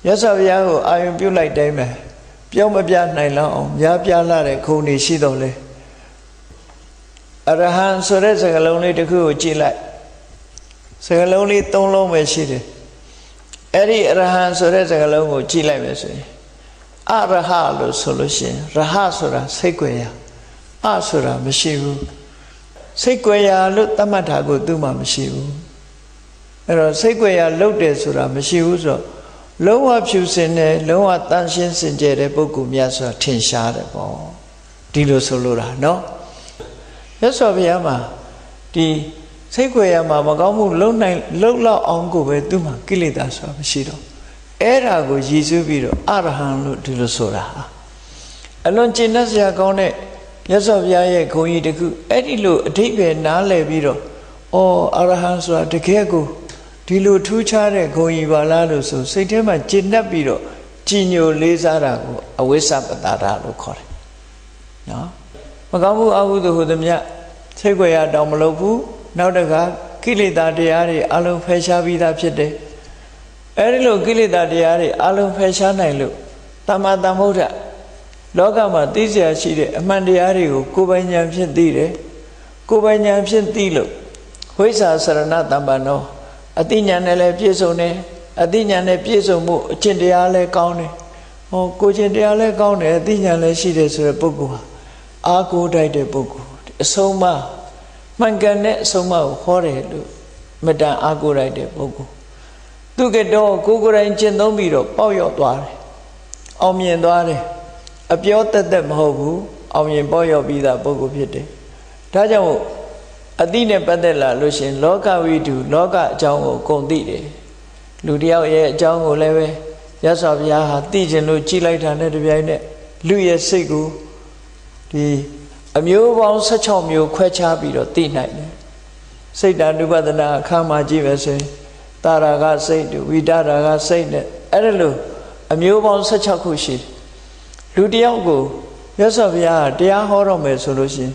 မြတ်စွာဘုရားကိုအာရုံပြုလိုက်တိုင်းပဲပြောင်းမပြနိုင်လောက်အောင်များပြားလာတဲ့ခုံတွေရှိတော့လေအရဟံဆိုတဲ့စကားလုံးလေးတစ်ခုကိုကြည့်လိုက်စကားလုံးလေး၃လုံးပဲရှိတယ်အဲ့ဒီအရဟံဆိုတဲ့စကားလုံးကိုကြည့်လိုက်မယ်ဆိုရင်အရဟလို့ဆိုလို့ရှိရင်ရဟဆိုတာစိတ်ကြွယ်ရာအဆိုတာမရှိဘူးစိတ်ကြွယ်ရာလို့သတ်မှတ်တာကိုသူ့မှာမရှိဘူးအဲ့တော့စိတ်ကြွယ်ရာလုတ်တယ်ဆိုတာမရှိဘူးဆိုတော့လုံးဝဖြူစင်တယ်လုံးဝတန်ရှင်းစင်ကြယ်တဲ့ပုဂ္ဂိုလ်များဆိုတာထင်ရှားတယ်ပေါ့ဒီလိုဆိုလိုတာနော်မြတ်စွာဘုရားမှာဒီစိတ်ကြွယ်ရာမှာမကောင်းမှုလုံလောက်အောင်ကိုပဲသူ့မှာကိလေသာဆိုတာမရှိတော့အဲ့ဒါကိုရည်စူးပြီးတော့အရဟံလို့ဒီလိုဆိုတာအလွန်ကျင့်တတ်စရာကောင်းတဲ့မြတ်စွာဘုရားရဲ့ဂုဏ်ကြီးတစ်ခုအဲ့ဒီလိုအဓိပ္ပာယ်နားလည်ပြီးတော့အရဟံဆိုတာတကယ်ကိုဒီလိုထူးခြားတဲ့ဂုဏ်ကြီးပါလားလို့ဆိုစိတ်ထဲမှာကျင့်တတ်ပြီးတော့ကြည်ညိုလေးစားတာကိုအဝိစ္စပတာရလို့ခေါ်တယ်နော်မကောင်းမှုအကုသိုလ်ဟူသည်မြတ်စိတ်ကြွယ်ရတောင်မလုပ်ဘူးနောက်တခါကိလေသာတရားတွေအလုံးဖယ်ရှားပြီးသားဖြစ်တယ်အဲဒီလိုကိလေသာတရားတွေအလုံးဖယ်ရှားနိုင်လို့တမ္မာသမ္ဗုဒ္ဓလောကမှာသိเสียရှိတဲ့အမှန်တရားတွေကိုကိုယ်ပိုင်ဉာဏ်ဖြင့်သိတယ်ကိုယ်ပိုင်ဉာဏ်ဖြင့်သိလို့ဝိဇ္ဇာစရဏတမ္ပနောအသိဉာဏ်နဲ့လည်းပြည့်စုံတယ်အသိဉာဏ်နဲ့ပြည့်စုံမှုအကျင့်တရားလည်းကောင်းတယ်ကိုယ်ကျင့်တရားလည်းကောင်းတယ်အသိဉာဏ်လည်းရှိတယ်ဆိုတဲ့ပုဂ္ဂိုလ်ဟာအာကိုးတိုက်တဲ့ပုဂ္ဂိုလ်အဆုံးအမမှန်ကန်တဲ့အဆုံးအမကိုဟောတယ်လို့မတန်အာကိုးတိုက်တဲ့ပုဂ္ဂိုလ်သူကတော့ကိုယ်ကိုယ်တိုင်ကျင့်သုံးပြီးတော့ပေါက်ရောက်သွားတယ်အောင်မြင်သွားတယ်အပြောသက်မဟုတ်ဘူးအောင်မြင်ပေါက်ရောက်ပြီးသားပုဂ္ဂိုလ်ဖြစ်တယ်ဒါကြောင့်အတိနဲ့ပတ်သက်လာလို့ရှင်လောကဝိတုလောကအကြောင်းကိုအကုန်သိတယ်လူတယောက်ရဲ့အကြောင်းကိုလည်းပဲရသော်ဘုရားဟာသိခြင်းလို့ကြည်လိုက်တာနဲ့တပြိုင်နက်လူရဲ့စိတ်ကိုဒီအမျိုးပေါင်း16မျိုးခွဲခြားပြီးတော့သိနိုင်တယ်စိတ်တ ानु ပဒနာအခါမှာကြည့်ပဲဆိုရင်တာရာဂစိတ်တို့ဝိတရာဂစိတ်နဲ့အဲ့ဒါလို့အမျိုးပေါင်း16ခုရှိတယ်လူတယောက်ကိုရသော်ဘုရားတရားဟောတော့မယ်ဆိုလို့ရှိရင်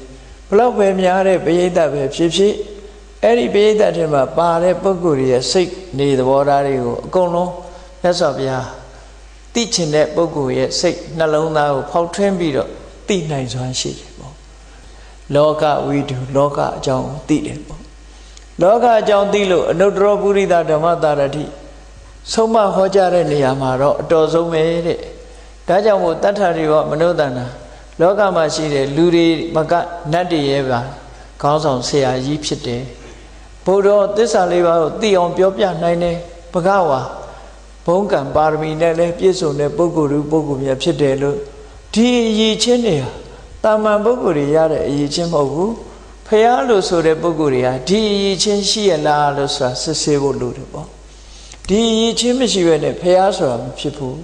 ဘလောက်ပဲများတဲ့ပရိသတ်ပဲဖြစ်ဖြစ်အဲ့ဒီပရိသတ်ထဲမှာပါတဲ့ပုဂ္ဂိုလ်ရဲ့စိတ်နေသဘောထားတွေကိုအကုန်လုံးမြတ်စွာဘုရားသိချင်တဲ့ပုဂ္ဂိုလ်ရဲ့စိတ်နှလုံးသားကိုဖောက်ထွင်းပြီးတော့သိနိုင်စွမ်းရှိတယ်ပေါ့လောကဝိတုလောကအကြောင်းသိတယ်ပေါ့လောကအကြောင်းသိလို့အနုတ္တရပုရိသဓမ္မတာရတိဆုံးမဟောကြားတဲ့နေရာမှာတော့အတော်ဆုံးပဲတဲ့ဒါကြောင့်မို့တတ္ထာရိဝမနုဿန္နာလောကမှာရှိတဲ့လူတွေမကနတ်တွေရဲ့ပါခေါင်းဆောင်ဆရာကြီးဖြစ်တယ်ဘုရားသစ္စာလေးပါးကိုသိအောင်ပြောပြနိုင်တယ်ဘဂဝါဘုံကံပါရမီနဲ့လည်းပြည့်စုံတဲ့ပုဂ္ဂိုလ်များဖြစ်တယ်လို့ဒီအရေးချင်းတွေဟာတာမန်ပုဂ္ဂိုလ်တွေရတဲ့အရေးချင်းမဟုတ်ဘူးဖះလို့ဆိုတဲ့ပုဂ္ဂိုလ်တွေဟာဒီအရေးချင်းရှိရလားလို့ဆိုတာစစ်ဆေးဖို့လိုတယ်ပေါ့ဒီအရေးချင်းမရှိဘဲနဲ့ဖះဆိုတာမဖြစ်ဘူး